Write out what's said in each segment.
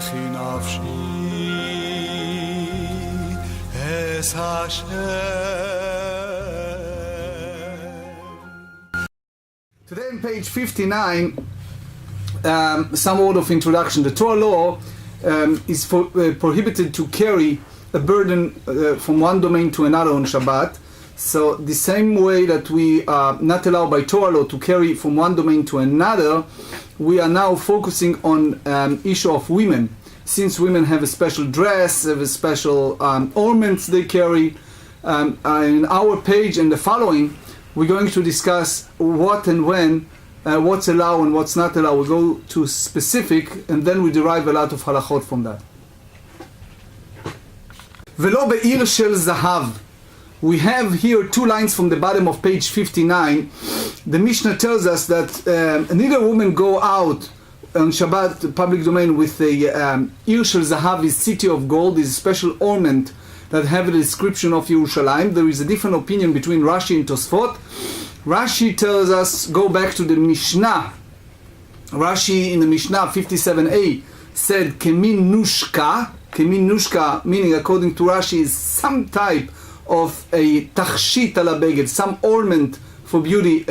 וכי נפשי es Hashem. Today on page 59, some word of introduction. The Torah law is prohibited to carry a burden from one domain to another on Shabbat. So the same way that we are not allowed by Torah law to carry from one domain to another, we are now focusing on issue of women. Since women have a special dress, have a special ornaments they carry, in our page and the following, we're going to discuss what and when, what's allowed and what's not allowed. We'll go to specific, and then we derive a lot of halachot from that. ולא בעיר של זהב. We have here two lines from the bottom of page 59. The Mishnah tells us that neither woman go out on Shabbat, public domain, with a Ir Shel Zahav, is city of gold, is a special ornament that have a description of Yerushalayim. There is a different opinion between Rashi and Tosfot. Rashi tells us, go back to the Mishnah. Rashi in the Mishnah 57a said, Kemin Nushka. Kemin Nushka, meaning according to Rashi, is some type of a tachshit ala beged, some ornament for beauty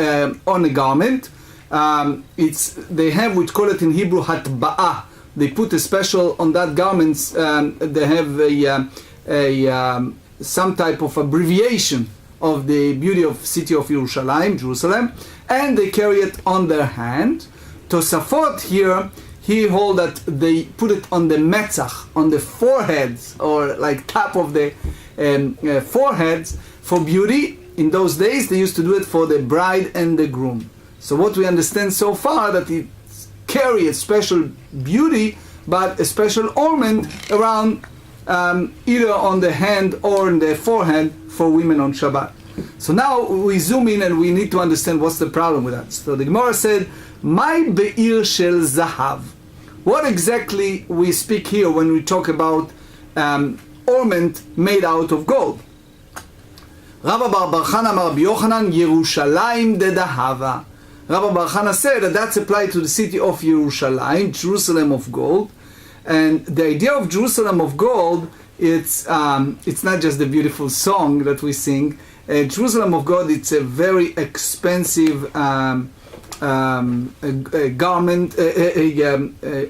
on a garment. They have, we call it in Hebrew, hatba'ah. They put a special on that garments. They have some type of abbreviation of the beauty of city of Jerusalem, and they carry it on their hand. Tosafot here, he hold that they put it on the metzach, on the foreheads, or like top of the foreheads for beauty. In those days, they used to do it for the bride and the groom. So what we understand so far, that it carry a special beauty, but a special ornament around either on the hand or on the forehead for women on Shabbat. So now we zoom in and we need to understand what's the problem with that. So the Gemara said, "My be'ir shel zahav." What exactly we speak here when we talk about ornament made out of gold? Rabba bar bar Chana amar Rabbi Yochanan, Yerushalayim de dahava. Rabbi bar Chana said that that's applied to the city of Yerushalayim, Jerusalem of gold. And the idea of Jerusalem of gold, it's not just the beautiful song that we sing. Jerusalem of gold, it's a very expensive garment,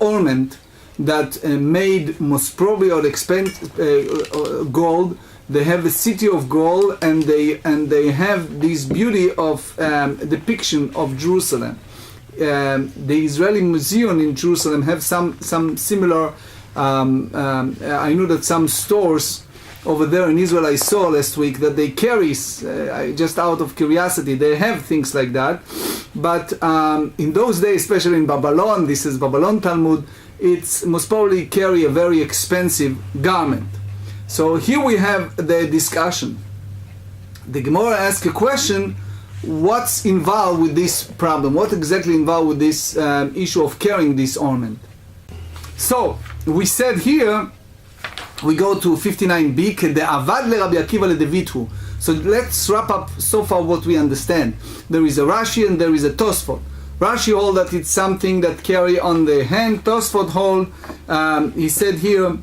ornament that made most probably of gold. They have a city of gold, and they have this beauty of depiction of Jerusalem. The Israeli Museum in Jerusalem have some similar. I know that some stores over there in Israel, I saw last week that they carry, just out of curiosity, they have things like that. But in those days, especially in Babylon, this is Babylon Talmud, it's most probably carry a very expensive garment. So here we have the discussion. The Gemara asks a question: what's involved with this problem? What exactly involved with this issue of carrying this ornament? So we said here, we go to 59b, Kede'avad le Rabbi Akiva le Devithu. So let's wrap up so far what we understand. There is a Rashi and there is a Tosfot. Rashi hold that it's something that carry on the hand. Tosfot hold, he said here,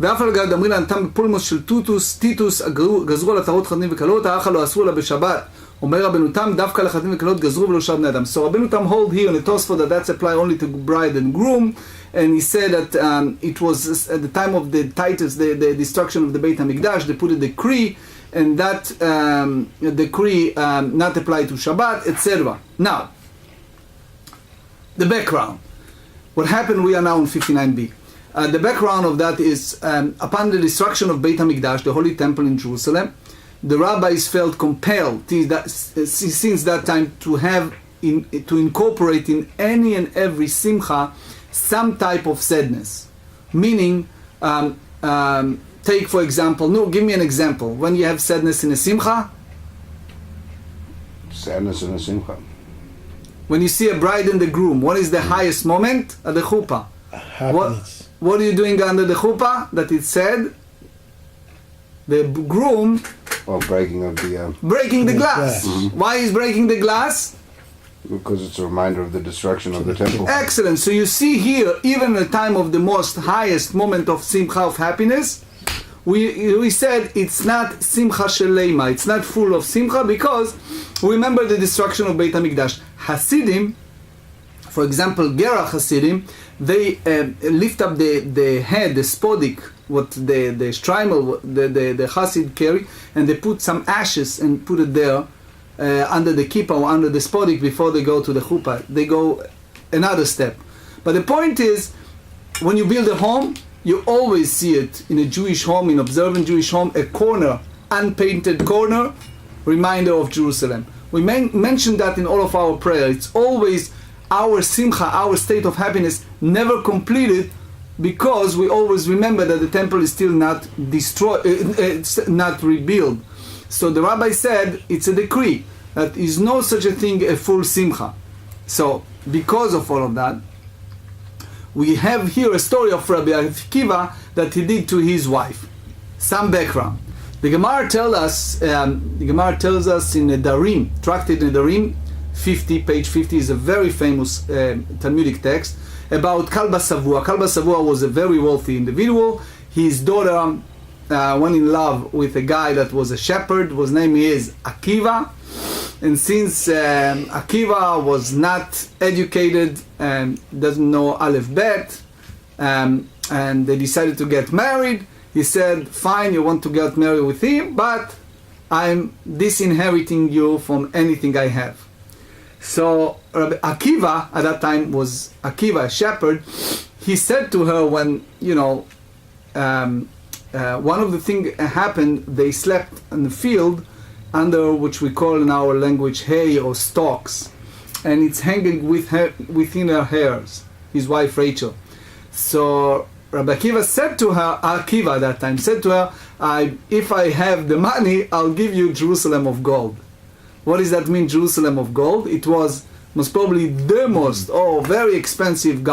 ואף על גד אמרי לנתם בפולמוס של טיטוס גזרו על עטרות חתנים וכלות, האחה לא אסרו לה בשבת. אומר רבנו תם, דווקא לחתנים וכלות גזרו ולא שב בני אדם. So רבנו תם hold here in the Tosfot that that's apply only to bride and groom, and he said that it was at the time of the Titus, the destruction of the Beit HaMikdash, they put a decree, and that decree not apply to Shabbat, etc. Now, the background. What happened, we are now in 59b. The background of that is, upon the destruction of Beit HaMikdash, the Holy Temple in Jerusalem, the rabbis felt compelled since that time to incorporate in any and every simcha some type of sadness. Meaning, take for example, give me an example. When you have sadness in a simcha? Sadness in a simcha. When you see a bride and the groom, what is the highest moment? At the chuppah. What are you doing under the chuppah? That it said, the groom... breaking of the... breaking the glass. Mm-hmm. Why is breaking the glass? Because it's a reminder of the destruction of the temple. Excellent. So you see here, even at the time of the most highest moment of simcha, of happiness, we said it's not simcha shelema, it's not full of simcha, because remember the destruction of Beit HaMikdash. Hasidim, for example, Gera Hasidim, they lift up the head, the spodik, what the shtreimel, the Hasid carry, and they put some ashes and put it there under the kippah or under the spodik before they go to the chuppah. They go another step. But the point is, when you build a home, you always see it in a Jewish home, in observant Jewish home, a corner, unpainted corner, reminder of Jerusalem. We mention that in all of our prayer. It's always our simcha, our state of happiness, never completed, because we always remember that the temple is still not destroyed, it's not rebuilt. So the rabbi said it's a decree that is no such a thing a full simcha. So because of all of that, we have here a story of Rabbi Akiva that he did to his wife. Some background. The GEMARA tells us in Nedarim, Tractate Nedarim, 50, page 50 is a very famous Talmudic text about Kalba Savua. Kalba Savua was a very wealthy individual. His daughter went in love with a guy that was a shepherd, whose name is Akiva. And since Akiva was not educated and doesn't know Aleph Bet, and they decided to get married, he said, fine, you want to get married with him, but I'm disinheriting you from anything I have. So Rabbi Akiva, at that time was Akiva, a shepherd, he said to her when, one of the things happened, they slept in the field under which we call in our language hay or stalks, and it's hanging within her hairs, his wife Rachel. So Rabbi Akiva said to her, Akiva at that time said to her, if I have the money, I'll give you Jerusalem of gold. What does that mean, Jerusalem of gold? It was most probably the most very expensive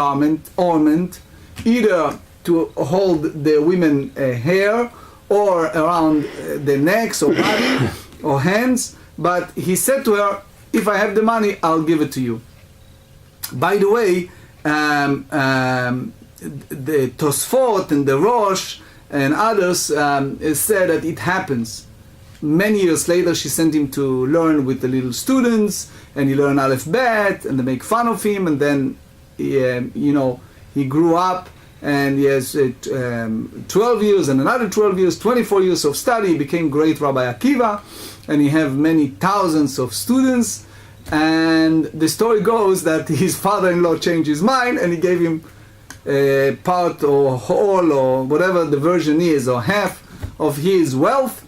ornament, either to hold the women hair or around the necks or body or hands. But he said to her, if I have the money, I'll give it to you. By the way, the Tosfot and the Rosh and others said that it happens. Many years later, she sent him to learn with the little students, and he learned Aleph Bet, and they make fun of him, and then he grew up, and he has 12 years and another 12 years, 24 years of study. He became great Rabbi Akiva, and he have many thousands of students. And the story goes that his father-in-law changed his mind, and he gave him a part or whole or whatever the version is, or half of his wealth.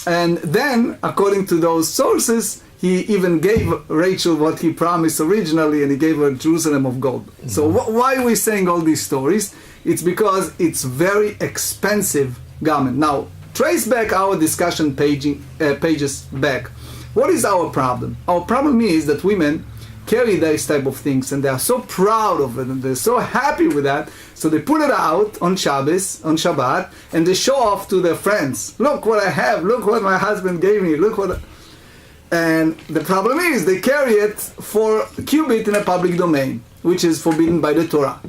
And then, according to those sources, he even gave Rachel what he promised originally, and he gave her Jerusalem of gold. Mm-hmm. So why are we saying all these stories? It's because it's very expensive garment. Now, trace back our discussion pages back. What is our problem? Our problem is that women carry these type of things, and they are so proud of it, and they're so happy with that, so they put it out on Shabbos, on Shabbat, and they show off to their friends. Look what I have, look what my husband gave me, look what... And the problem is they carry it for cubit in a public domain, which is forbidden by the Torah.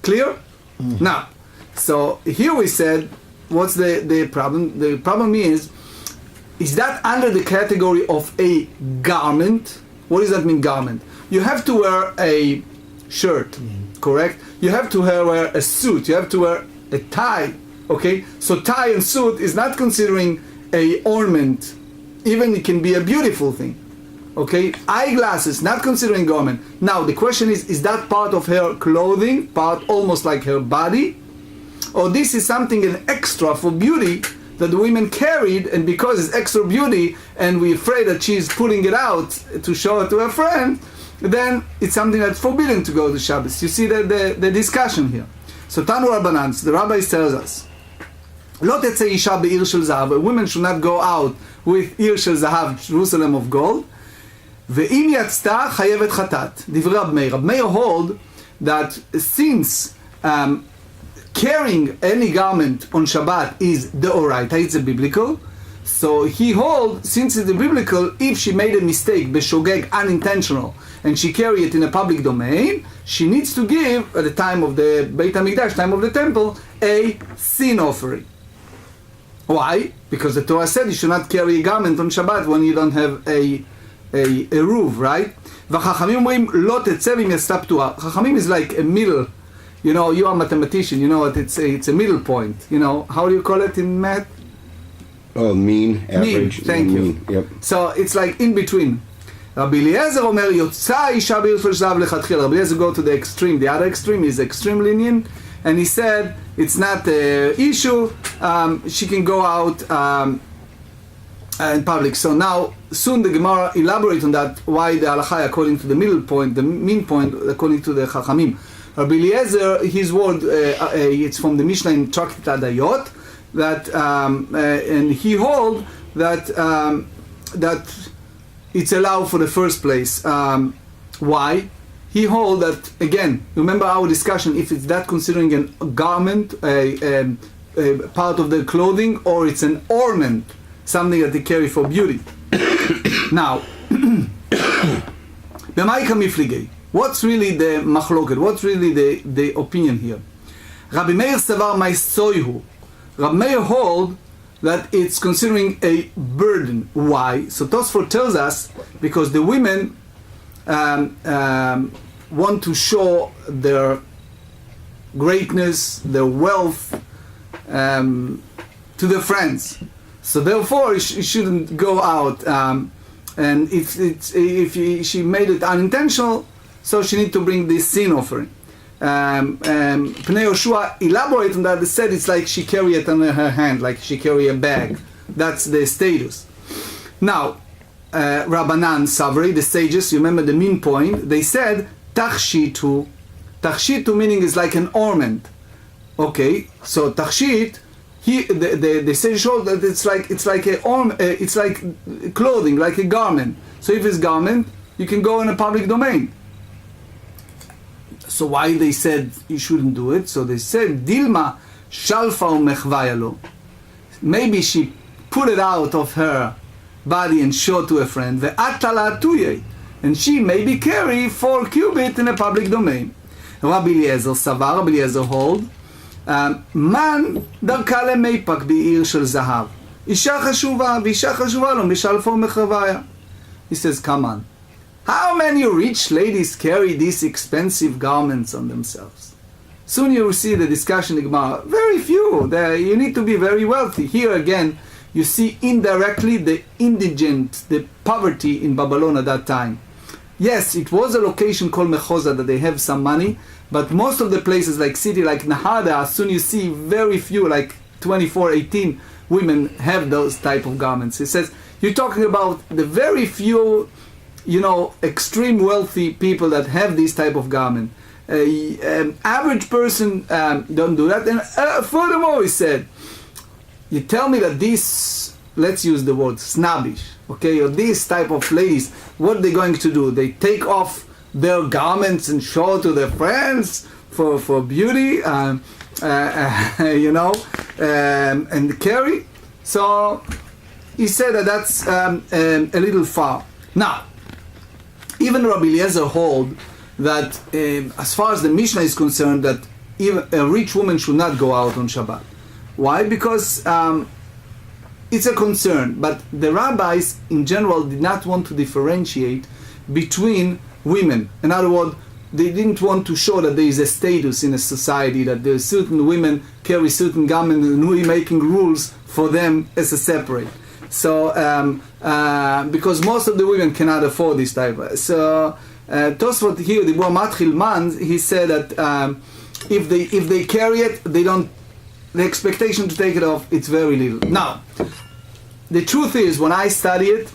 Clear? Mm-hmm. Now, so here we said, what's the problem? The problem is that under the category of a garment? What does that mean, garment? You have to wear a shirt, correct? You have to wear a suit, you have to wear a tie, okay? So tie and suit is not considering a ornament, even it can be a beautiful thing, okay? Eyeglasses, not considering garment. Now the question is that part of her clothing, part almost like her body? Or this is something an extra for beauty that the women carried, and because it's extra beauty and we're afraid that she's putting it out to show it to her friend, then it's something that's forbidden to go to Shabbos. You see the discussion here. So Tanu Rabbanan, the rabbis tells us, Lo tetzei isha be'ir shel zahav, a woman should not go out with ir shel zahav, Jerusalem of gold. Ve'im yatzta chayevet chatat. Divrei Rab Meir. Rab Meir hold that since carrying any garment on Shabbat is deoraita, it's a biblical, So he holds, since it's biblical, if she made a mistake, beshogeg, unintentional, and she carry it in a public domain, she needs to give, at the time of the Beit HaMikdash, time of the temple, a sin offering. Why? Because the Torah said you should not carry a garment on Shabbat when you don't have a roof, right? V'chachamim אומרים, לא תצא אם יעשתה פטורה. Chachamim is like a middle, you know, you are a mathematician, you know what, it's a middle point, you know, how do you call it in math? Oh, mean, average. Mean, thank you. Yep. So it's like in between. Rabbi Eliezer אומר, יוצא אישה בעיר של זהב לכתחילה. Rabbi Eliezer go to the extreme. The other extreme is extreme lenient, and he said it's not an issue. She can go out in public. So now, soon the Gemara elaborate on that, why the halacha according to the middle point, the mean point, according to the Chachamim. Rabbi Eliezer, his word, it's from the Mishnah in Tractate Talmud, that and he hold that that it's allowed for the first place. Why? He hold that, again, remember our discussion, if it's that considering a garment, a part of the clothing, or it's an ornament, something that they carry for beauty. Now, what's really the machloket? What's really the opinion here? Rabbi Meir savar ma'soihu. Rabbi Meir hold that it's considering a burden. Why? So Tosfot tells us because the women want to show their greatness, their wealth to their friends. So therefore, she shouldn't go out. And if she made it unintentional, so she needs to bring this sin offering. Pnei Yoshua elaborate on that. They said it's like she carry it on her hand, like she carry a bag. That's the status. Now, Rabbanan Savri, the sages, you remember the mean point, they said tachshitu. Tachshitu meaning is like an ornament. Okay, so tachshit, the sage showed that it's like it's like clothing, like a garment. So if it's garment, you can go in a public domain. So why they said you shouldn't do it? So they said Dilma shalfa umechvayalo. Maybe she put it out of her body and showed to a friend. Ve'atala tuye, and she maybe carry 4 cubits in a public domain. Rabbi Eliezer savar, Rabbi Eliezer hold. Man דרכה למיפק בעיר של זהב. אישה חשובה, ואישה חשובה לו משלפה ומחרביה. He says, come on. How many rich ladies carry these expensive garments on themselves? Soon you will see the discussion in GEMARA. Very few. You need to be very wealthy. Here again, you see indirectly the indigent, the poverty in Babylon at that time. Yes, it was a location called Mechoza that they have some money, but most of the places like city, like Nahada, soon you see very few, like 24, 18 women have those type of garments. He says, you're talking about the very few, extreme wealthy people that have this type of garment. Average person don't do that. And furthermore, he said, you tell me that this, let's use the word snobbish, okay, or this type of ladies, what are they going to do? They take off their garments and show to their friends for beauty, and carry. So he said that that's a little far. Now, even Rabbi Eliezer hold that as far as the Mishnah is concerned, that even a rich woman should not go out on Shabbat. Why? Because it's a concern, but the rabbis in general did not want to differentiate between women. In other words, they didn't want to show that there is a status in a society, that there are certain women carry certain garments, and we're making rules for them as a separate. So, because most of the women cannot afford this type. So, Tosfot here, the Matchil Man, he said that if they carry it, they don't. The expectation to take it off, it's very little. Now, the truth is, when I study it,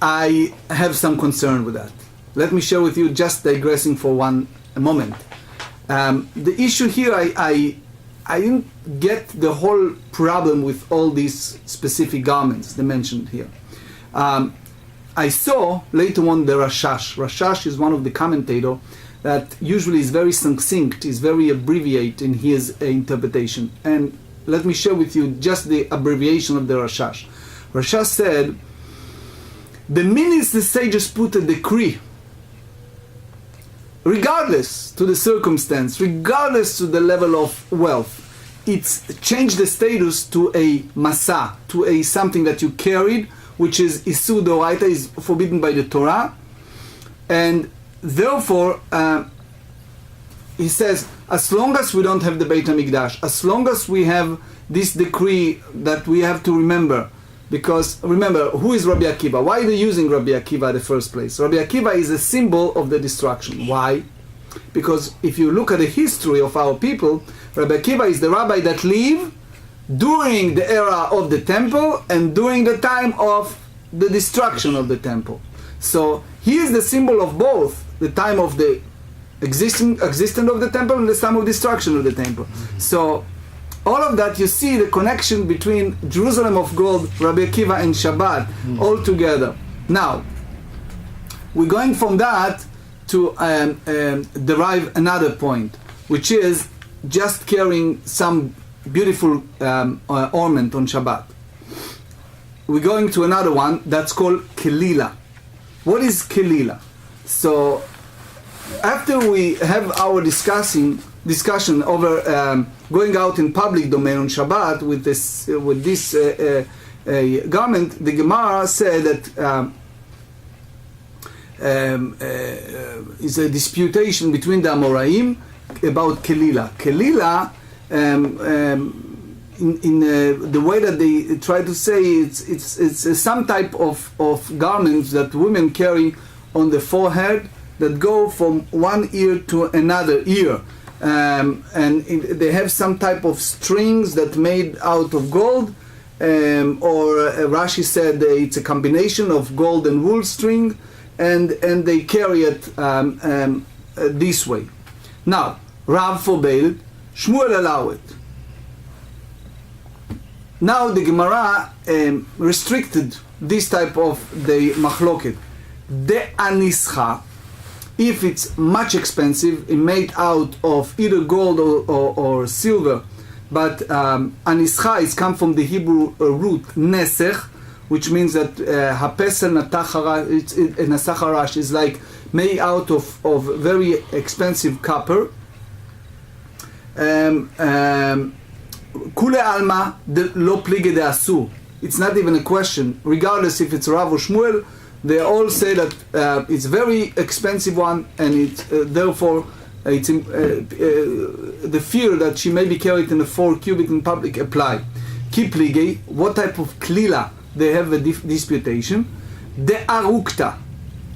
I have some concern with that. Let me share with you, just digressing for a moment. The issue here, I didn't get the whole problem with all these specific garments they mentioned here. I saw later on the Rashash. Rashash is one of the commentators that usually is very succinct, is very abbreviated in his interpretation. And let me share with you just the abbreviation of the Rashash. Rashash said, the minute the sages put a decree, regardless to the circumstance, regardless to the level of wealth, it's changed the status to a masa, to a something that you carried, which is isur doraita, is forbidden by the Torah, and therefore he says, as long as we don't have the Beit HaMikdash, as long as we have this decree that we have to remember, because remember, who is Rabbi Akiva? Why are they using Rabbi Akiva in the first place? Rabbi Akiva is a symbol of the destruction. Why? Because if you look at the history of our people, Rabbi Akiva is the rabbi that lived during the era of the temple and during the time of the destruction of the temple. So he is the symbol of both the time of the existence of the temple and the time of destruction of the temple. So all of that, you see the connection between Jerusalem of gold, Rabbi Akiva, and Shabbat all together. Now, we're going from that to derive another point, which is just carrying some beautiful ornament on Shabbat. We're going to another one that's called kelila. What is kelila? So, after we have our discussion over going out in public domain on Shabbat with this garment, the GEMARA said that is a disputation between the Amoraim about kelila. Kelila, in the way that they try to say, it's some type of garments that women carry on the forehead that go from one ear to another ear. And they have some type of strings that made out of gold, or Rashi said it's a combination of gold and wool string, and they carry it this way. Now, Rav forbade, Shmuel allowed it. Now the Gemara restricted this type of the machloket. De anischa, if it's much expensive, it made out of either gold or silver, but anischa is come from the Hebrew root nesech, which means that hapesel natacharash is like made out of very expensive copper. Kule alma lo plige de asu. It's not even a question, regardless if it's Rav or Shmuel. They all say that it's very expensive one, and it therefore it's the fear that she may be carried in a 4 cubit in public apply. Ki plige, what type of klila they have a disputation. De arukta.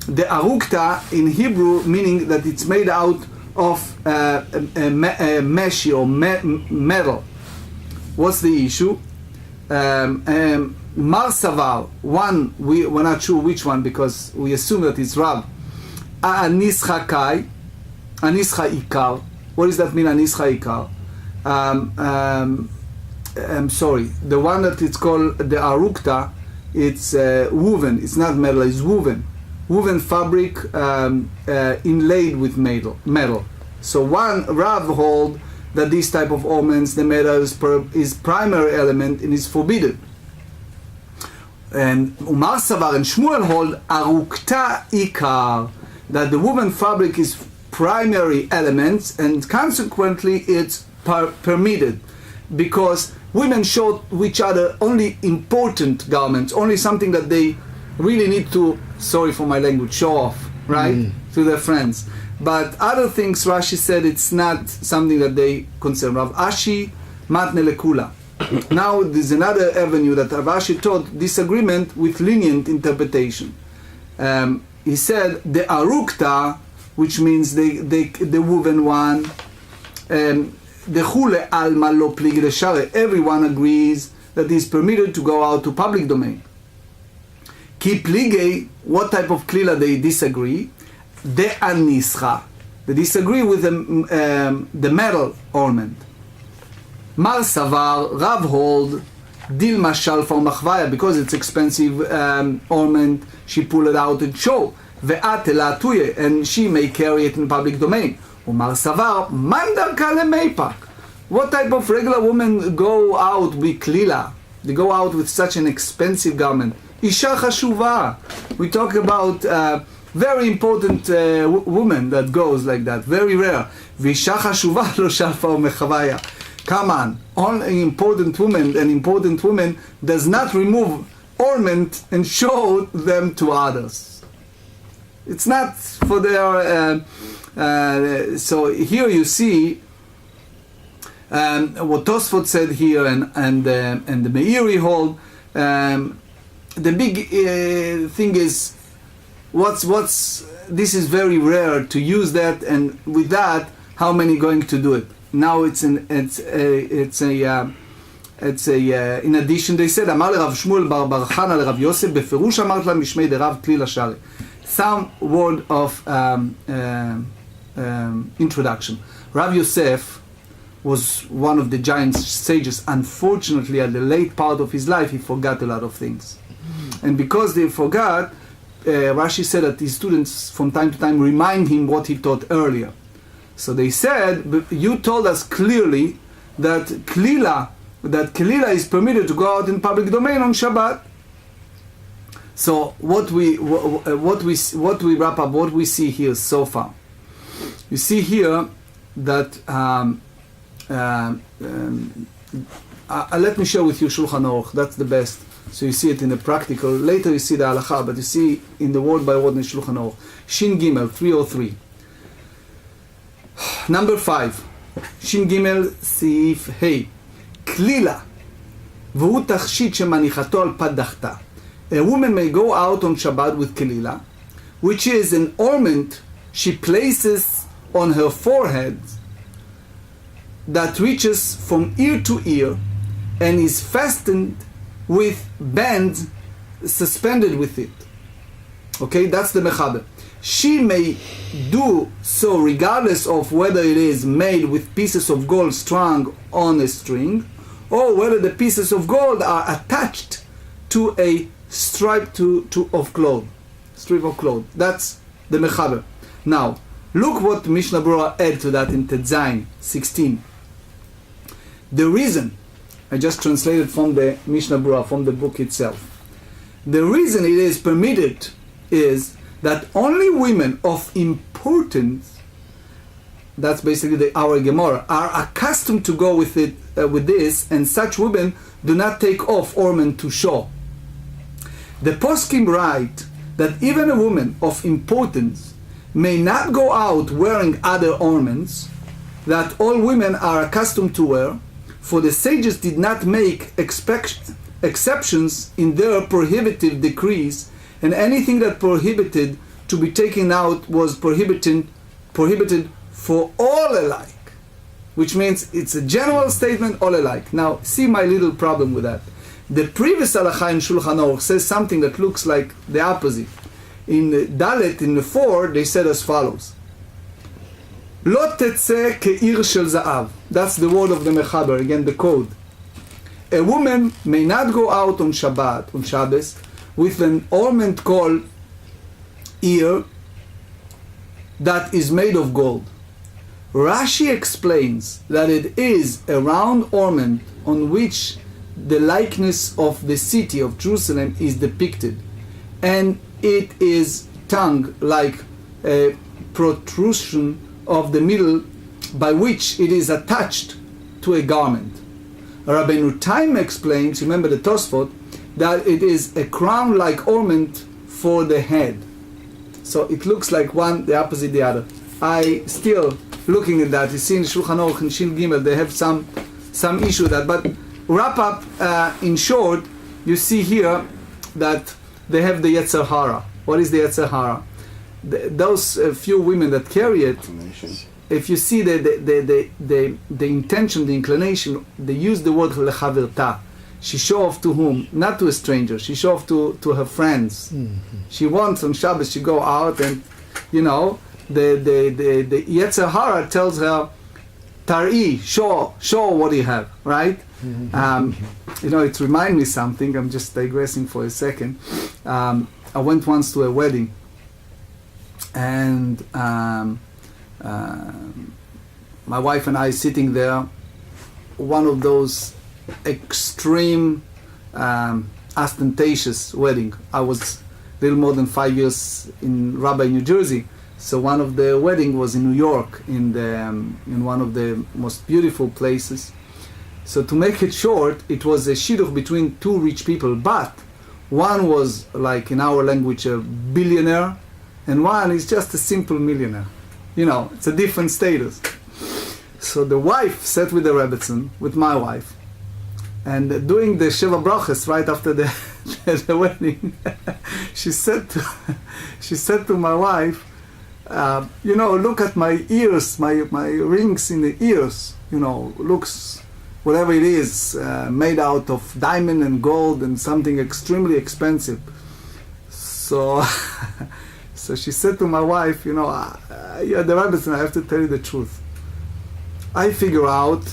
The arukta in Hebrew meaning that it's made out of meshi or metal. What's the issue? Mar Savar, one, we're not sure which one because we assume that it's Rav. Anischa Kai, Anischa Ikar. What does that mean, Anischa Ikar? I'm sorry, the one that it's called the Arukta, it's woven, it's not metal, it's woven. Woven fabric inlaid with metal. So one Rav hold that this type of ornaments, the metal is primary element and is forbidden. And Umar Savar and Shmuel hold Arukta Ikar, that the woven fabric is primary elements and consequently it's permitted, because women show each other only important garments, only something that they really need to, sorry for my language, show off, right, to their friends. But other things, Rashi said, it's not something that they concern. Rav Ashi matne lekula. Now there's another avenue that Rav Ashi taught disagreement with lenient interpretation. He said the arukta, which means the woven one, the chule alma lo plig l'share. Everyone agrees that it is permitted to go out to public domain. Ki plige, what type of klila they disagree? De anischa. They disagree with the metal ornament. Mar Savar, Rav hold, Dil Mashal for Machvaya, because it's expensive ornament, she pull it out and show. Ve'at elatuye, and she may carry it in public domain. Umar Savar, Man darka lemeipak. What type of regular women go out with klila? They go out with such an expensive garment. Isha chashuva. We talk about very important woman that goes like that, very rare. Visha chashuva lo shalfa umechavaya. Come on, only important woman, an important woman does not remove ornament and show them to others. It's not for their. So here you see what Tosfot said here, and the Meiri hold. The big thing is, this is very rare to use that, and with that, how many going to do it? Now it's in addition. They said, Amar Rav Shmuel bar bar Chana le Rav Yosef beferush amart la mishmei de Rav Tli Lashari. Some word of introduction. Rav Yosef was one of the giant sages. Unfortunately, at the late part of his life, he forgot a lot of things. And because they forgot, Rashi said that his students from time to time remind him what he taught earlier. So they said, you told us clearly that klila is permitted to go out in public domain on Shabbat. So what we wrap up, what we see here so far. You see here that let me share with you Shulchan Aruch. That's the best. So you see it in the practical. Later you see the halacha, but you see in the word by word in Shulchan Aruch. Shin Gimel 303. Number 5. Shin Gimel Seif Hey. Klila. והוא תכשיט שמניחתו על פת דחתה. A woman may go out on Shabbat with klila, which is an ornament she places on her forehead that reaches from ear to ear and is fastened with bands suspended with it. Okay, that's the mechaber. She may do so regardless of whether it is made with pieces of gold strung on a string, or whether the pieces of gold are attached to a strip of cloth. That's the mechaber. Now, look what Mishnah Berurah add to that in Tetzain 16. The reason, I just translated from the Mishnah Berurah, from the book itself. The reason it is permitted is that only women of importance, that's basically our GEMARA, are accustomed to go with it, with this, and such women do not take off ornament to show. The poskim write that even a woman of importance may not go out wearing other ornaments that all women are accustomed to wear, for the sages did not make exceptions in their prohibitive decrees, and anything that prohibited to be taken out was prohibited for all alike, which means it's a general statement, all alike. Now, see my little problem with that. The previous halacha in Shulchan Aruch says something that looks like the opposite. In Dalet, in the 4, they said as follows. Lo tetzeh ke'ir shel za'av. That's the word of the mechaber, again the code. A woman may not go out on Shabbat, on Shabbos, with an ornament called ear that is made of gold. Rashi explains that it is a round ornament on which the likeness of the city of Jerusalem is depicted, and it is tongue like a protrusion of the middle by which it is attached to a garment. Rabbeinu Taim explains, remember the Tosfot, that it is a crown-like ornament for the head. So it looks like one, the opposite the other. I still looking at that. You see in Shulchan Aruch and Shin Gimel, they have some issue with that. But wrap up in short, you see here that they have the Yetzer Hara. What is the Yetzer Hara? Those few women that carry it, if you see the intention, the inclination, they use the word lechaverta. She show off to whom? Not to a stranger. She show off to her friends. Mm-hmm. She wants on Shabbos she go out and, you know, the Yetzer Hara tells her, Tar'i, show what you have, right? Mm-hmm. You know, it reminds me something. I'm just digressing for a second. I went once to a wedding, and my wife and I sitting there, one of those extreme ostentatious wedding. I was a little more than 5 years in Rabbi, New Jersey. So one of the wedding was in New York, in one of the most beautiful places. So to make it short, it was a shidduch between two rich people, but one was, like in our language, a billionaire, and one is just a simple millionaire. You know, it's a different status. So the wife sat with the Rebbetzin, with my wife, and doing the Sheva Brachas right after the wedding, she said to my wife, you know, look at my ears, my rings in the ears, you know, looks, whatever it is, made out of diamond and gold and something extremely expensive. So, so she said to my wife, you know, you're the Rebbetzin, I have to tell you the truth. I figure out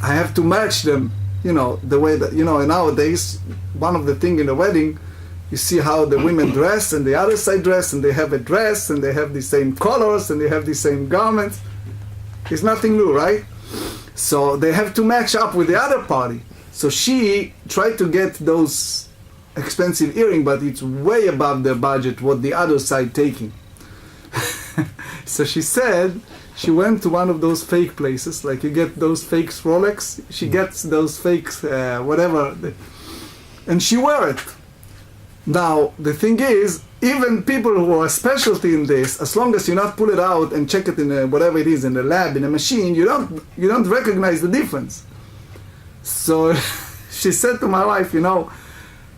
I have to match them, you know, the way that, you know, nowadays, one of the things in the wedding, you see how the women dress and the other side dress, and they have a dress and they have the same colors and they have the same garments. It's nothing new, right? So they have to match up with the other party. So she tried to get those expensive earrings, but it's way above their budget what the other side taking. So she said she went to one of those fake places, like you get those fake Rolex, she gets those fake whatever, and she wear it. Now the thing is, even people who are specialty in this, as long as you not pull it out and check it in whatever it is in the lab, in a machine, you don't recognize the difference. So she said to my wife, you know,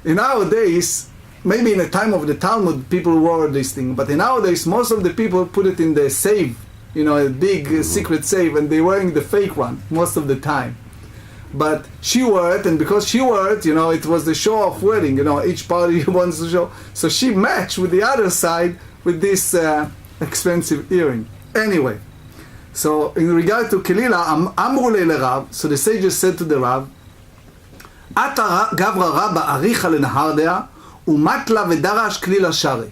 in nowadays, maybe in the time of the Talmud, people wore this thing, but in nowadays, most of the people put it in the safe, you know, a big secret safe, and they're wearing the fake one most of the time. But she wore it, and because she wore it, you know, it was the show-off wedding, you know, each party wants to show. So she matched with the other side with this expensive earring. Anyway, so in regard to Kelila, Amru le-Rav, so the sages said to the Rav, Ata gavra rabba aricha lenahardea, umatla vedarash Kelila shari.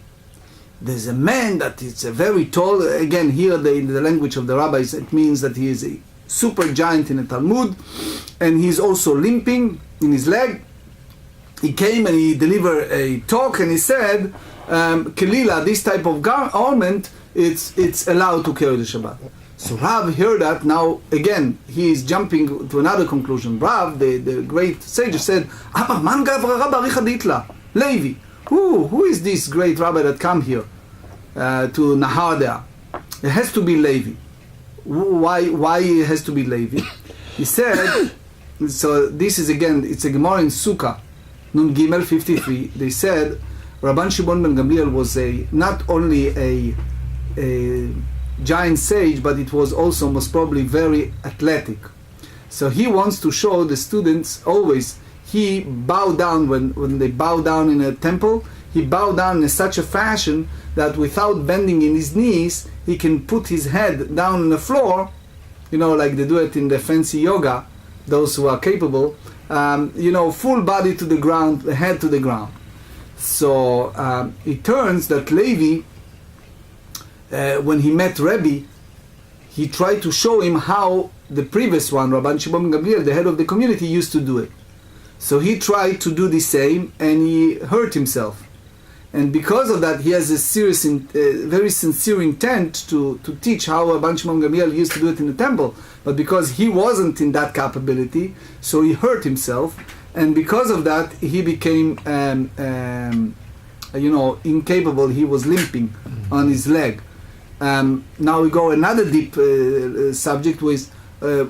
There's a man that is a very tall, again here in the language of the rabbis, it means that he is a super giant in the Talmud, and he's also limping in his leg. He came and he delivered a talk, and he said, Kelila, this type of ornament, it's allowed to carry the Shabbat. So Rav heard that. Now again he is jumping to another conclusion. Rav, the great sage, said, Man gavra rabba aricha ditla, Levi. Who is this great rabbi that come here to Nahardea? It has to be Levi. Why it has to be Levi? He said, so this is again, it's a Gemara in Sukkah, Nun Gimel 53. They said Rabban Shimon ben Gamliel was not only a giant sage, but it was also most probably very athletic. So he wants to show the students always, he bowed down when they bow down in a temple, he bowed down in such a fashion that without bending in his knees, he can put his head down on the floor, you know, like they do it in the fancy yoga, those who are capable, you know, full body to the ground, the head to the ground. So it turns that Levi, when he met Rebbe, he tried to show him how the previous one, Rabban Shimon ben Gamliel, the head of the community, used to do it. So he tried to do the same, and he hurt himself. And because of that, he has a serious, very sincere intent to teach how Rabban Shimon ben Gamliel used to do it in the temple. But because he wasn't in that capability, so he hurt himself, and because of that, he became, you know, incapable. He was limping on his leg. Now we go another deep subject with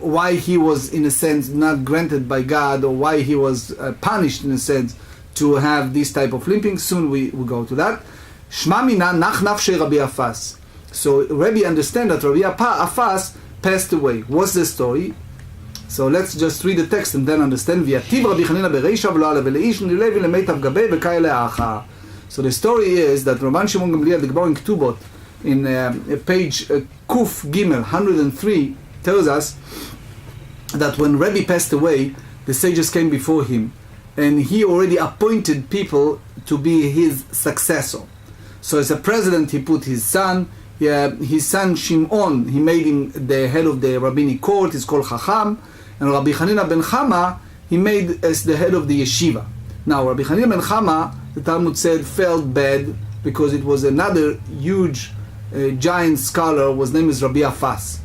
why he was, in a sense, not granted by God, or why he was punished, in a sense, to have this type of limping. Soon we go to that. Shma mina nach nafshei Rabbi Afas. So Rabbi understand that Rabbi Afas passed away. What's the story? So let's just read the text and then understand. V'yativ Rabbi Chanina bereisha v'lo ala v'leish nilevi lemeitav gabei v'kai le'acha. So the story is that Rabban Shimon Gamliel, the Gemara in Ketubot, in page Kuf Gimel 103, tells us that when Rabbi passed away, the sages came before him, and he already appointed people to be his successor. So as a president, he put his son Shimon, he made him the head of the rabbinic court. He's called Chacham, and Rabbi Hanina ben Chama, he made as the head of the yeshiva. Now, Rabbi Hanina ben Chama, the Talmud said, felt bad because it was another huge, giant scholar, was named as Rabbi Afas.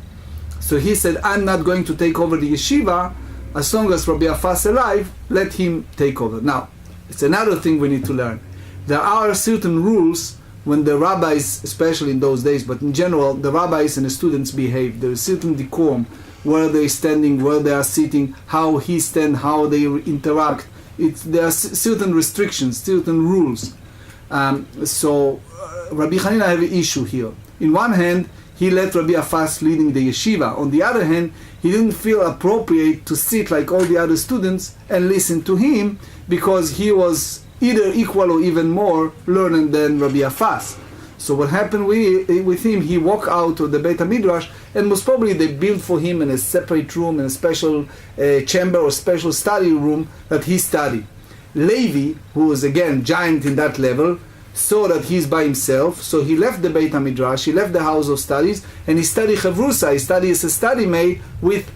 So he said, I'm not going to take over the yeshiva, as long as Rabbi Afas alive, let him take over. Now, it's another thing we need to learn. There are certain rules when the rabbis, especially in those days, but in general, the rabbis and the students behave. There is certain decorum, where they're standing, where they are sitting, how he stands, how they interact. There are certain restrictions, certain rules. So Rabbi Hanina have an issue here. In one hand, he let Rabbi Afas leading the yeshiva. On the other hand, he didn't feel appropriate to sit like all the other students and listen to him, because he was either equal or even more learned than Rabbi Afas. So what happened with him, he walked out of the Beit HaMidrash, and most probably they built for him in a separate room, in a special chamber or special study room that he studied. Levi, who was again giant in that level, saw that he's by himself, so he left the Beit HaMidrash, he left the house of studies, and he studied Chavrusa, he studied as a study mate with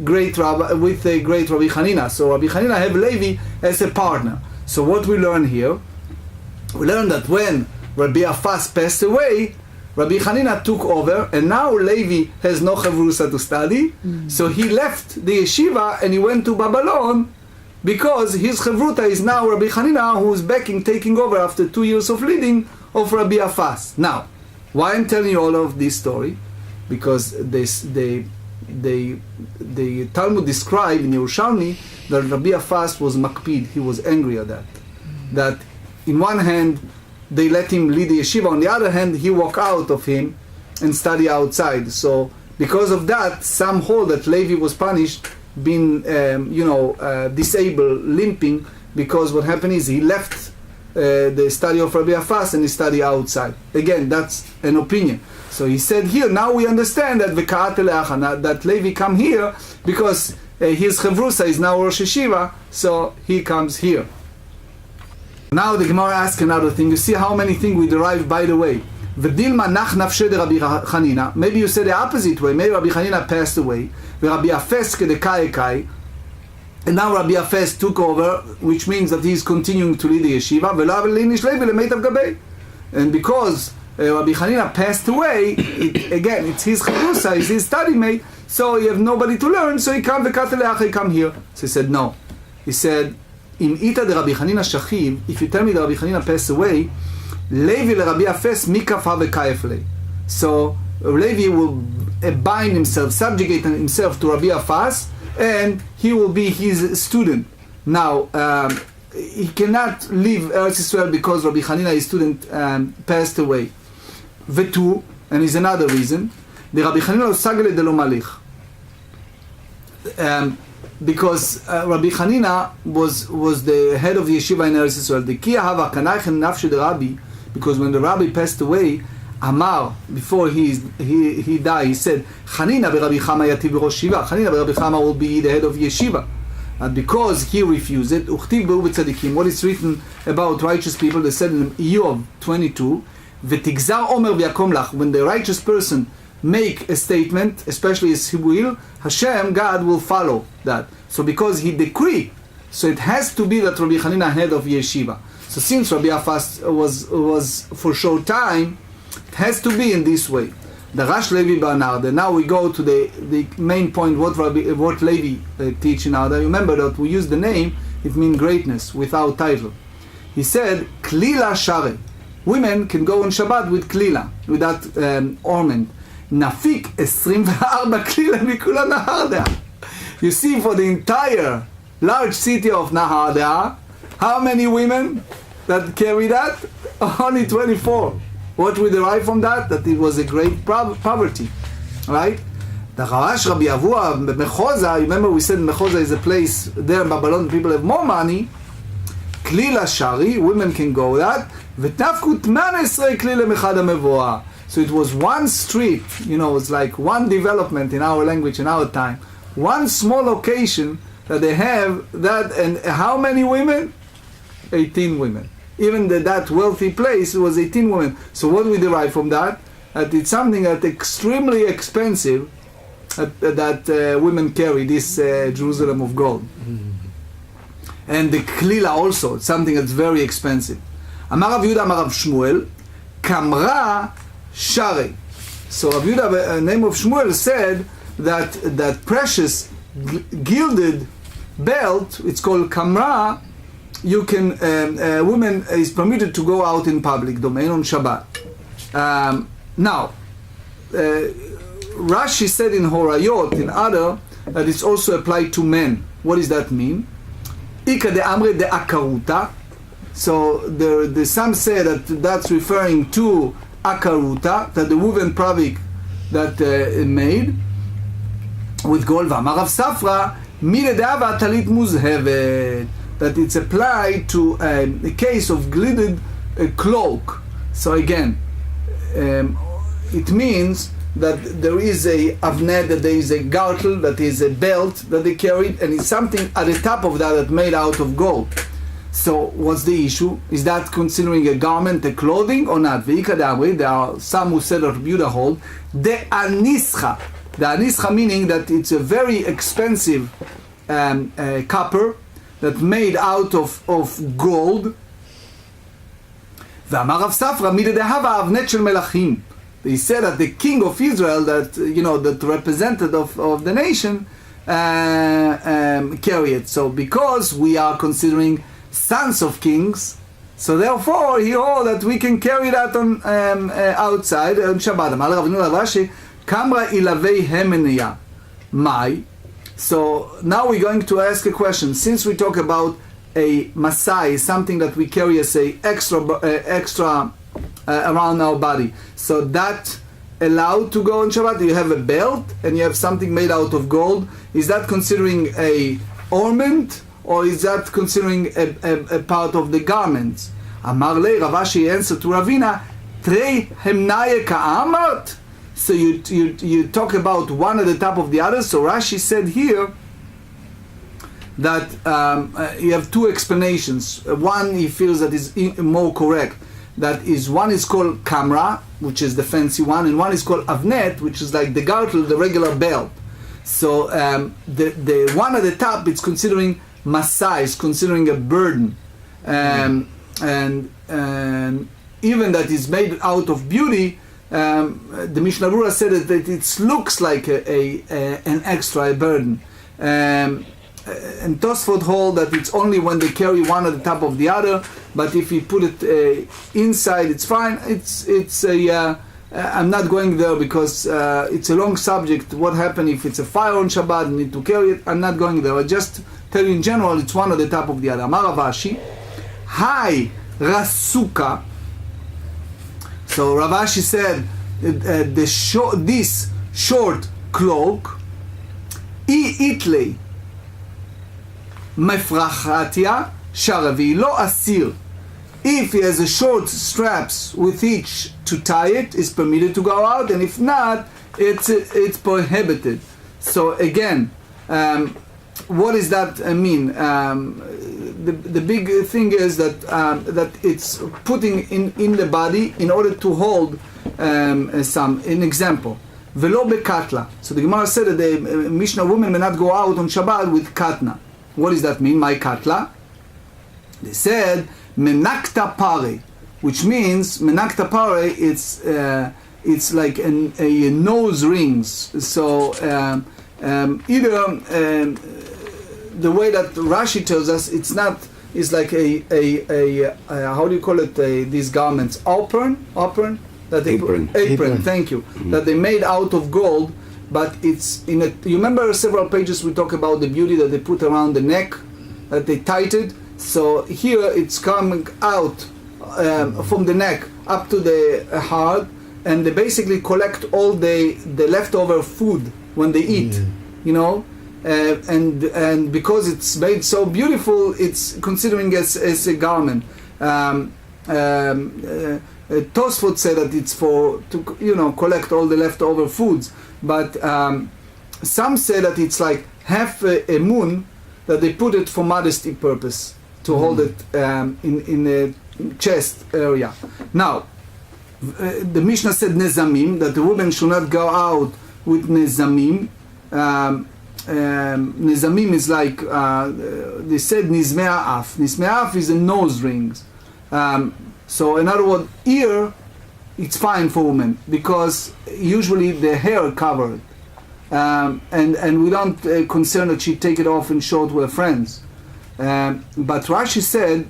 great Rabbi Hanina. So Rabbi Hanina have Levi as a partner. So what we learn here, we learn that when Rabbi Afas passed away, Rabbi Hanina took over, and now Levi has no Chavrusa to study, so he left the yeshiva and he went to Babylon, because his Chavruta is now Rabbi Hanina, who is taking over after 2 years of leading of Rabbi Afas. Now, why I'm telling you all of this story? Because the Talmud described in Yerushalmi that Rabbi Afas was makpid, he was angry at that. That in one hand, they let him lead the yeshiva, on the other hand, he walked out of him and study outside. So because of that, some hold that Levi was punished, being disabled, limping, because what happened is he left the study of Rabbi Afas and he studied outside. Again, that's an opinion. So he said here, now we understand that that Levi come here because his Chavrusa is now Rosh Yeshiva, so he comes here. Now the Gemara asks another thing. You see how many things we derive by the way. V'dilma nach nafshe de Rabbi Hanina. Maybe you say the opposite way. Maybe Rabbi Hanina passed away. Rabbi Afes kedekai, and now Rabbi Afes took over, which means that he is continuing to lead the yeshiva. And because Rabbi Hanina passed away, it's his chalusa, it's his study mate, so he have nobody to learn, so he come here. So he said no. He said, Im ita de Rabbi Hanina shachiv, if you tell me that Rabbi Hanina passed away, Levi le Rabbi Afes mikaf ha so Levi will bind himself, subjugate himself to Rabbi Afas, and he will be his student. Now, he cannot leave Eretz Yisrael because Rabbi Hanina, his student, passed away. Vetu, and is another reason, the Rabbi Hanina lo sagale de lo malich. Because Rabbi Hanina was the head of the yeshiva in Eretz Yisrael. The ki hava kanaychen nafshe de Rabbi, because when the Rabbi passed away, Amar, before he died, he said, Hanina be Rabbi Chama yati b'rosh yeshiva. Hanina be Rabbi Chama will be the head of yeshiva. And because he refused it, Uchtiv b'u b'tzadikim, what is written about righteous people, they said in Iyov 22, V'tigzar omer v'yakom lach, when the righteous person make a statement, especially as he will, Hashem, God will follow that. So because he decreed, so it has to be that Rabbi Hanina head of yeshiva. So since Rabbi Afas was for short time, it has to be in this way. The Rash Levi Barnarde. Now we go to the main point. What Levi teach in Arda. Remember that we use the name. It means greatness without title. He said Klila Share. Women can go on Shabbat with Klila, with that ornament. Nafik 24 Klila mikula Nahardea. You see, for the entire large city of Nahardea, how many women that carry that? Only 24. What we derive from that? That it was a great poverty, right? The Charash Rabbi Avua Mechoza, remember we said Mechoza is a place there in Babylon, people have more money. Klila Shari, women can go that. V'tafku 18 klila mechad hamevoah. So it was one street, it's like one development in our language, in our time. One small location that they have that, and how many women? 18 women. Even that wealthy place was 18 women. So what we derive from that? That it's something that extremely expensive that women carry this Jerusalem of gold. And the klila also, something that's very expensive. Amar Rav Yehuda, Amar Rav Shmuel, Kamra Shari. So Rav Yehuda, name of Shmuel, said that precious gilded belt, it's called Kamra, you can, women is permitted to go out in public domain on Shabbat. Now, Rashi said in Horayot, in other, that it's also applied to men. What does that mean? Ika de amre de akaruta. So the some say that that's referring to akaruta, that the woven pravik that made with gold. V'amarav Safra mire de'ava talit muzhevet, that it's applied to a case of gilded cloak. So again, it means that there is a avnet, that there is a gartel, that is a belt that they carried, and it's something at the top of that made out of gold. So what's the issue? Is that considering a garment, a clothing, or not? There are some who said, or Yehuda hold, the anischa. The anischa meaning that it's a very expensive copper that made out of gold. Ve'amar Rav Safra midedehava avnet shel melachim. They said that the king of Israel, that that represented of the nation, carry it. So because we are considering sons of kings, so therefore he holds that we can carry that on outside on Shabbat. Amar Rav Nuna Rashi, Kamra ilavei hemeniya. Mai. So now we're going to ask a question. Since we talk about a masai, something that we carry as a extra around our body, so that allowed to go on Shabbat? You have a belt and you have something made out of gold. Is that considering a ornament, or is that considering a part of the garments? Amar le, Rav Ashi answered to Ravina, Trei hemnaye ka'amart. So you talk about one at the top of the other. So Rashi said here that you have two explanations. One he feels that is more correct. That is, one is called kamra, which is the fancy one, and one is called avnet, which is like the gartel, the regular belt. So the one at the top, it's considering masai, it's considering a burden, and even that is made out of beauty. The Mishnah Berurah said that it looks like an extra burden. And Tosfot hold that it's only when they carry one at the top of the other, but if you put it inside, it's fine. I'm not going there because it's a long subject. What happens if it's a fire on Shabbat and need to carry it? I'm not going there. I just tell you in general, it's one at the top of the other. Amar Rav Ashi, Hai Rasuka. So Rav Ashi said this short cloak, I itlei mefrachatia sharavi lo asir. If he has a short straps with each to tie it, is permitted to go out, and if not, it's prohibited. So again, what does that mean? The big thing is that it's putting in the body in order to hold an example. Velo bekatla. So the Gemara said that the Mishnah women may not go out on Shabbat with katna. What does that mean? My katla? They said menakta pare, which means menakta pare. It's like a nose rings. So either the way that Rashi tells us, it's like a how do you call it? These garments, apron. That they apron. Thank you. Mm-hmm. That they made out of gold, but it's in a. You remember several pages we talk about the beauty that they put around the neck, that they tightened. So here it's coming out from the neck up to the heart, and they basically collect all the leftover food when they eat. You know. And because it's made so beautiful, it's considering as a garment. Tosfot said that it's to collect all the leftover foods, but some say that it's like half a moon that they put it for modesty purpose to hold it in the chest area. Now, the Mishnah said nezamim, that the woman should not go out with nezamim. Nizamim is like, they said nizmei ha'af. Nizmei ha'af is a nose rings. So in other words, ear, it's fine for women because usually the hair covered. And we don't concern that she take it off and show it to her friends. But Rashi said,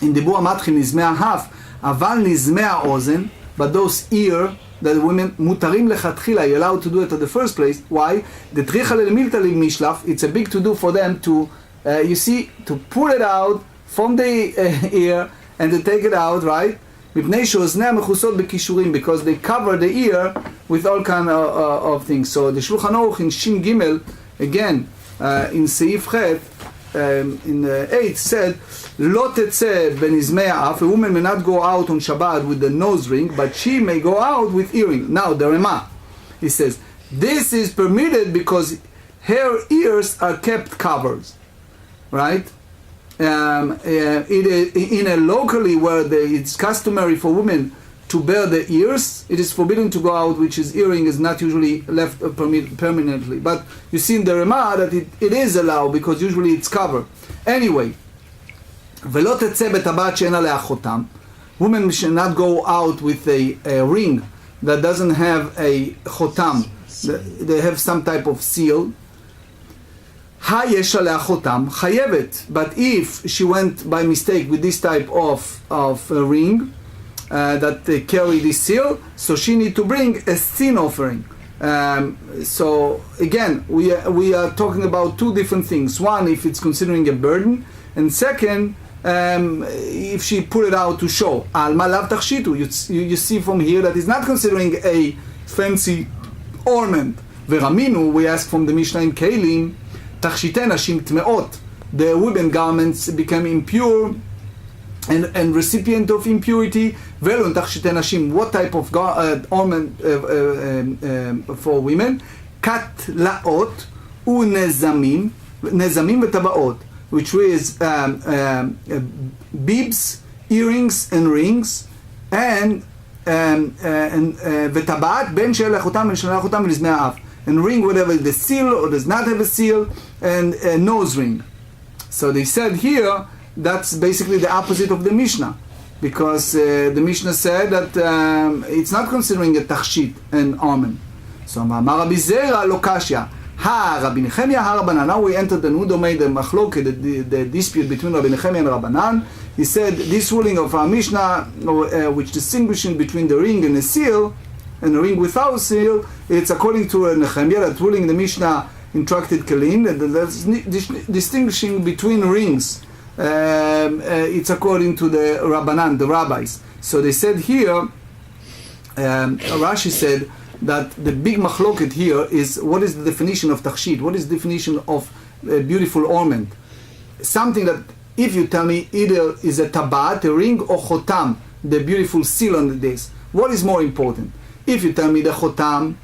in the Bua Matchim nizmei ha'af, aval nizmei ha'ozen, but those ear, that the women mutarim lechatchila, you're allowed to do it at the first place. Why? The tricha le'milta mishlaf. It's a big to do for them to, you see, to pull it out from the ear and to take it out, right? Because they cover the ear with all kind of things. So the Shulchan Aruch in Shin Gimel, again, in Seif Chet, in 8 said, Lo tetzeh benizmei ha'af, a woman may not go out on Shabbat with the nose ring, but she may go out with earring. Now the Rema, he says, this is permitted because her ears are kept covered, right? In a locally where it's customary for women to bear the ears, it is forbidden to go out, which is earring is not usually left permanently. But you see in the Rema that it is allowed because usually it's covered. Anyway, ולא תצא בטבעת שאין עליה חותם. Women should not go out with a ring that doesn't have a chotam. They have some type of seal. יש עליה חותם, חייבת. But if she went by mistake with this type of ring that carry this seal, so she need to bring a sin offering. So again, we are talking about two different things. One, if it's considering a burden, and second, if she put it out to show. Alma lav tachshitu. You see from here that it's not considering a fancy ornament. Veraminu, we ask from the Mishnah in Kelim, tachshite nashim tmeot. The women garments become impure and recipient of impurity. Velun tachshite nashim. What type of ornament for women? Kat laot unezamim v'tabaot, which is bibs, earrings and rings, and v'tabaat ben she'el lachotam and she'el lachotam v'nizmei ha'af, and ring whatever the seal or does not have a seal, and a nose ring. So they said here that's basically the opposite of the Mishnah, because the Mishnah said that it's not considering a tachshit and ornament. So Ma'amar Rabbi Zera lo kashya. Rabbi Nechemia Rabbanan. Now we enter the Nudomei, the Machloke, the dispute between Rabbi Nechemia and Rabbanan. He said this ruling of our Mishnah, which distinguishing between the ring and the seal, and the ring without seal, it's according to Nechemia, that ruling the Mishnah in Tractate Kelim, that's distinguishing between rings. It's according to the Rabbanan, the rabbis. So they said here, Rashi said, that the big machloket here is what is the definition of tachshit, what is the definition of a beautiful ornament. Something that if you tell me either is a tabat, a ring, or chotam, the beautiful seal on this, what is more important? If you tell me the chotam,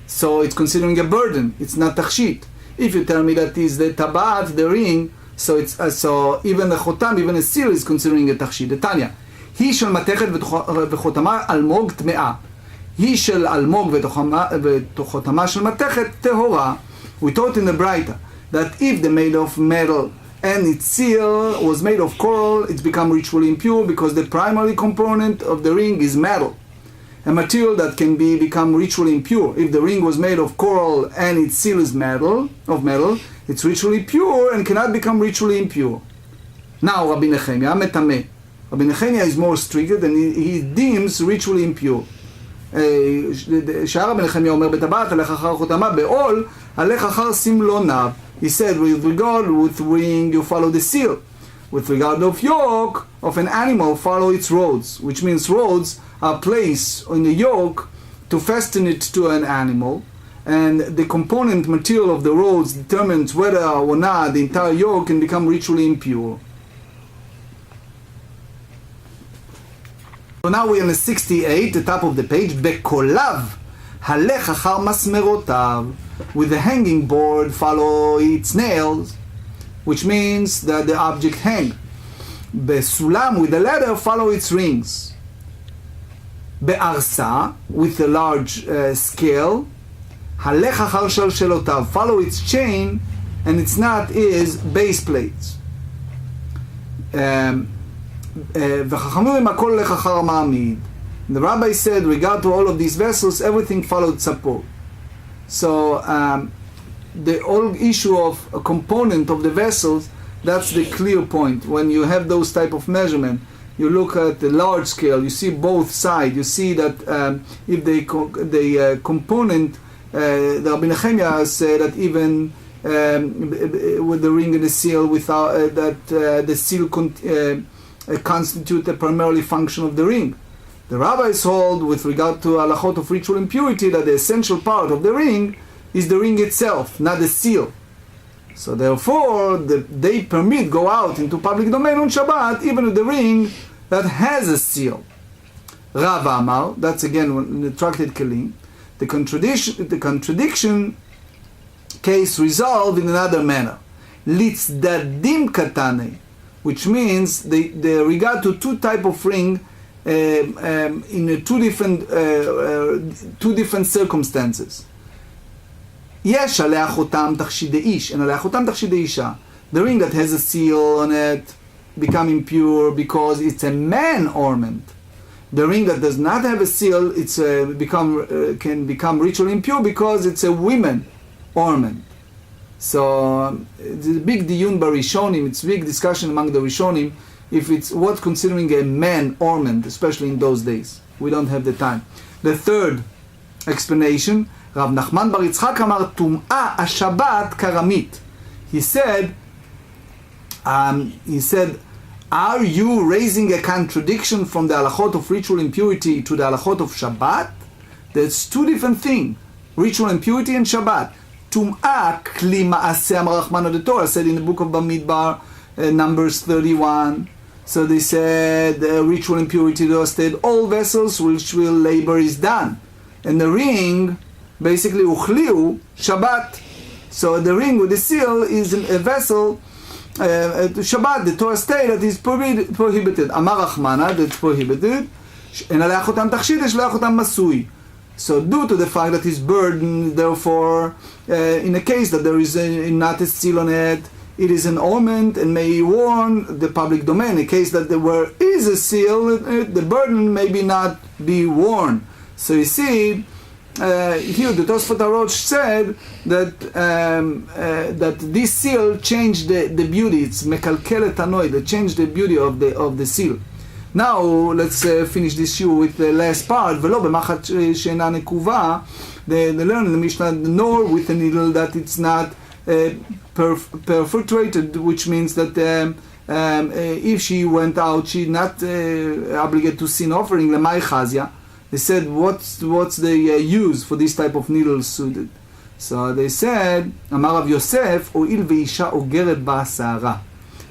so it's considering a burden, it's not tachshit. If you tell me that is the tabat, the ring, so it's so even the chotam, even a seal is considering a tachshit. The Tanya, he shel matechet v'chotama almog tmea. He shel almog v'chotama shel matechet tehora. We taught in the Braita that if the made of metal and its seal was made of coral, it's become ritually impure because the primary component of the ring is metal, a material that can become ritually impure. If the ring was made of coral and its seal is metal, it's ritually pure and cannot become ritually impure. Now Rabbi Nechemia metameh. Rabbi Nechemia is more strict and he deems ritually impure. שהרב נחמיה אומר בטבעת הלך אחר חותמה בעול הלך אחר סמלו נב. He said with regard with ring you follow the seal, with regard of yoke of an animal follow its rods, which means rods are placed on the yoke to fasten it to an animal, and the component material of the rods determines whether or not the entire yoke can become ritually impure. So now we're on the 68, the top of the page. Bekolav halech achar masmerotav. With the hanging board follow its nails, which means that the object hang. Besulam, with the ladder, follow its rings. Be'arsa, with a large scale. הלך אחר שלשלותיו, follow its chain, and its knot is base plates. וחכמים הכל הולך אחר המעמיד. The rabbi said, regard to all of these vessels, everything followed support. So the whole issue of a component of the vessels, that's the clear point. When you have those type of measurement, you look at the large scale, you see both sides, you see that if the component, the Rabbi Nehemiah said that even with the ring and the seal, without the seal constitute a primarily function of the ring. The rabbis hold, with regard to halachot of ritual impurity, that the essential part of the ring is the ring itself, not the seal. So therefore, they permit go out into public domain on Shabbat, even with the ring that has a seal. Rav Amar, that's again in the Tractate Kelim, the contradiction case resolved in another manner. Litzdadim katane, which means the regard to two type of ring in two different circumstances. יש עליה חותם תכשידי איש, אין עליה חותם תכשידי אישה. The ring that has a seal on it become impure because it's a man ornament. The ring that does not have a seal, it's can become ritually impure because it's a woman ornament. So it's a big diyun barishonim, it's a big discussion among the rishonim if it's what considering a man ornament, especially in those days. We don't have the time. The third explanation, Rav Nachman bar Yitzchak amar tum'a השבת karamit. He said, are you raising a contradiction from the halachot of ritual impurity to the halachot of Shabbat? That's two different things, ritual impurity and Shabbat. Tum'a kli ma'aseh amar Rachmana, the Torah said in the book of Bamidbar, Numbers 31. So they said the ritual impurity, they said all vessels which will labor is done. And the ring, basically, uchliu Shabbat. So the ring with the seal is a vessel, Shabbat, the Torah state that is prohibited. Amar Rachmana, that's prohibited. En alei chotam tachshit, יש לה chotam masui. So due to the fact that it's burdened, therefore, in a case that there is not a seal on it, it is an ornament and may be worn the public domain. In a case that there is a seal, the burden may not be worn. So you see, here the Tosfot HaRosh said that that this seal changed the beauty. It's mekalkel et hanoid. It changed the beauty of the seal. Now let's finish this shiur with the last part. ולא במחט שאינה נקובה, they learn in the Mishnah, nor with a needle that it's not perforated, which means that if she went out, she's not obligated to sin offering lemay chazia. They said, what's the use for this type of needles suited? So they said, Amar Rav Yosef, O'il ve'isha ogeret ba'asara.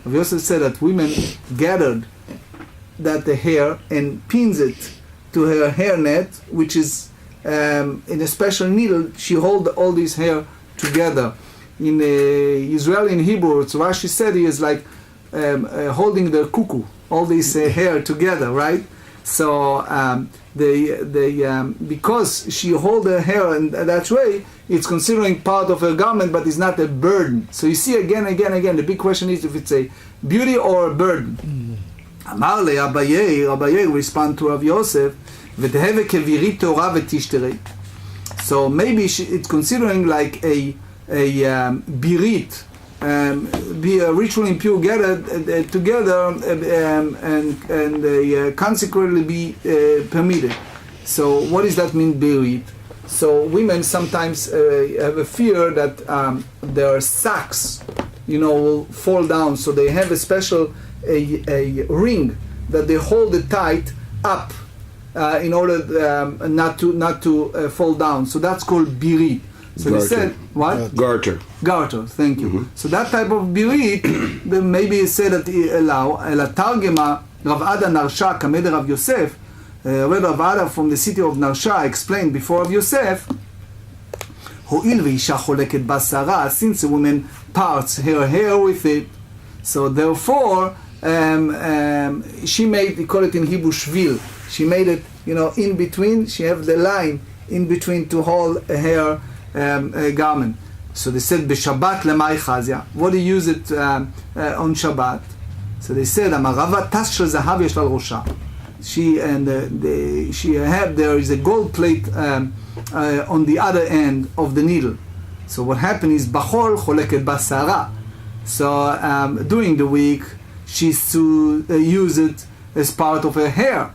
Rav Yosef said that women gathered the hair and pins it to her hairnet, which is in a special needle. She hold all this hair together. In Israeli and Hebrew, Rashi said he is like holding the cuckoo, all this hair together, right? So because she hold her hair in that way, it's considering part of her garment, but it's not a burden. So you see again, the big question is if it's a beauty or a burden. Amar le Abaye respond to Rav Yosef, v'teheve kevirit Torah v'tishterei. So maybe it's considering like a birit, be a ritual impure gathered together and consecratedly be permitted. So what does that mean, birit? So women sometimes have a fear that their sacks, will fall down. So they have a special a ring that they hold it tight up in order not to fall down. So that's called birit. So Garter. They said, what? Garter, thank you. Mm-hmm. So that type of birit, maybe said that allow. Targema Rav Ada Narsha Kamed Rav Yosef, Rav Ada from the city of Narsha explained before Rav Yosef, Ho'il ve'isha choleket basara, since a woman parts her hair with it, so therefore she made, we call it in Hebrew shvil, she made it, in between, she have the line in between to hold a hair garment. So they said, "B'Shabbat lemay chazia." What do you use it on Shabbat? So they said, "Amarava tas shel zahav yesh al rosha." There is a gold plate on the other end of the needle. So what happened is, "Bachol choleket basara." So during the week, she used to use it as part of her hair.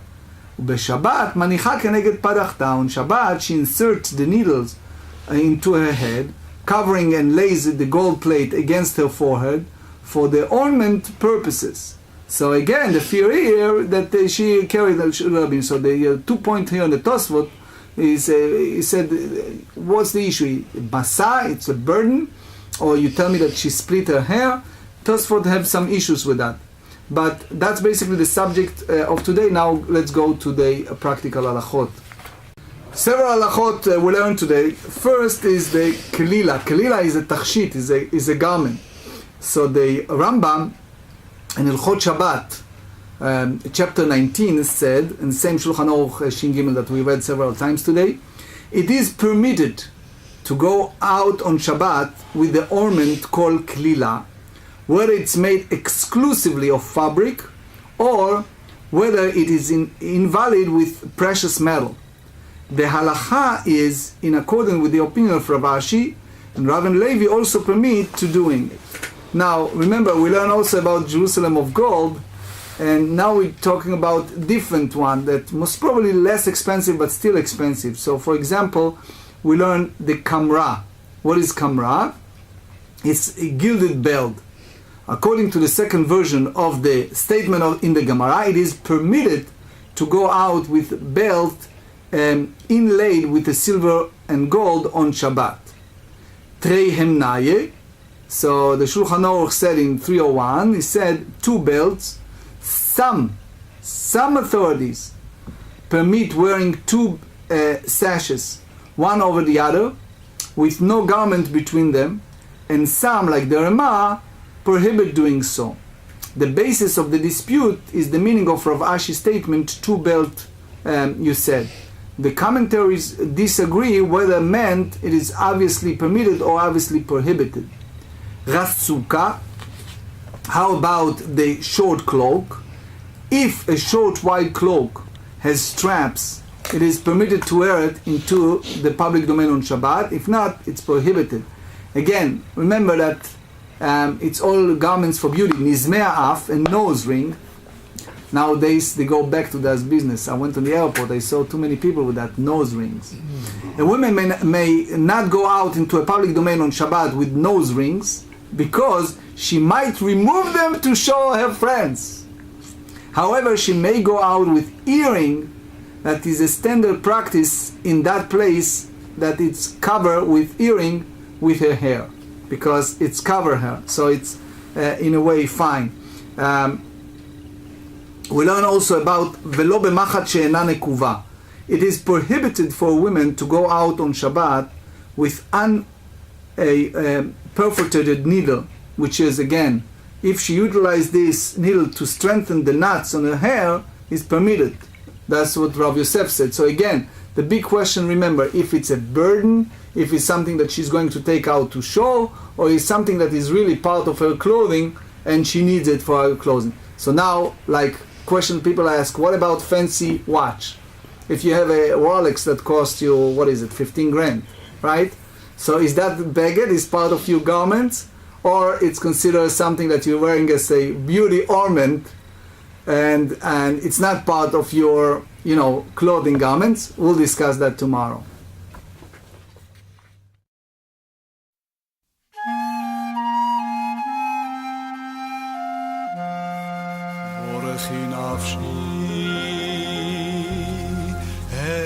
B'Shabbat manicha keneged padachta. On Shabbat, she inserts the needles into her head, covering and lays the gold plate against her forehead for the ornament purposes. So again, the fear here that she carried the rabbin. So the 2 point here on the Tosfot is he said, what's the issue? Basa, it's a burden, or you tell me that she split her hair? Tosfot have some issues with that. But that's basically the subject of today. Now let's go to the practical halachot. Several halachot we learn today. First is the kelila. Kelila is a tachshit, is a garment. So the Rambam in Hilchot Shabbat, chapter 19 said, in the same Shulchan Aruch Shin Gimel that we read several times today, it is permitted to go out on Shabbat with the ornament called kelila, whether it's made exclusively of fabric or whether it is invalid with precious metal. The halacha is in accordance with the opinion of Rav Ashi, and Rav and Levi also permit to doing it. Now, remember, we learn also about Jerusalem of gold, and now we're talking about different one that most probably less expensive but still expensive. So, for example, we learn the kamra. What is kamra? It's a gilded belt. According to the second version of the statement in the GEMARA, it is permitted to go out with belt inlaid with the silver and gold on Shabbat. Trei hemnaye. So the Shulchan Aruch said in 301, he said 2 belts. Some authorities permit wearing 2 sashes, one over the other, with no garment between them, and some, like the Ramah, prohibit doing so. The basis of the dispute is the meaning of Rav Ashi's statement, 2 belt, you said. The commentaries disagree whether meant it is obviously permitted or obviously prohibited. Ratsuka, how about the short cloak? If a short white cloak has straps, it is permitted to wear it into the public domain on Shabbat. If not, it's prohibited. Again, remember that it's all garments for beauty. Nizmea af, a nose ring. Nowadays they go back to that business. I went to the airport, I saw too many people with that nose rings. A woman may not go out into a public domain on Shabbat with nose rings because she might remove them to show her friends. However, she may go out with earring. That is a standard practice in that place, that it's covered with earring with her hair, because it's cover her, so it's in a way fine. We learn also about velo b'machat she'ena nekuva. It is prohibited for women to go out on Shabbat with a perforated needle, which is, again, if she utilizes this needle to strengthen the knots on her hair, is permitted. That's what Rav Yosef said. So again, the big question, remember, if it's a burden, if it's something that she's going to take out to show, or is something that is really part of her clothing and she needs it for her clothing. So now, like question people ask, what about fancy watch? If you have a Rolex that costs you, what is it, 15 grand, right? So is that beged, is part of your garments, or it's considered something that you're wearing as a beauty ornament, and it's not part of your, clothing garments? We'll discuss that tomorrow.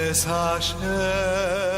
es Hashem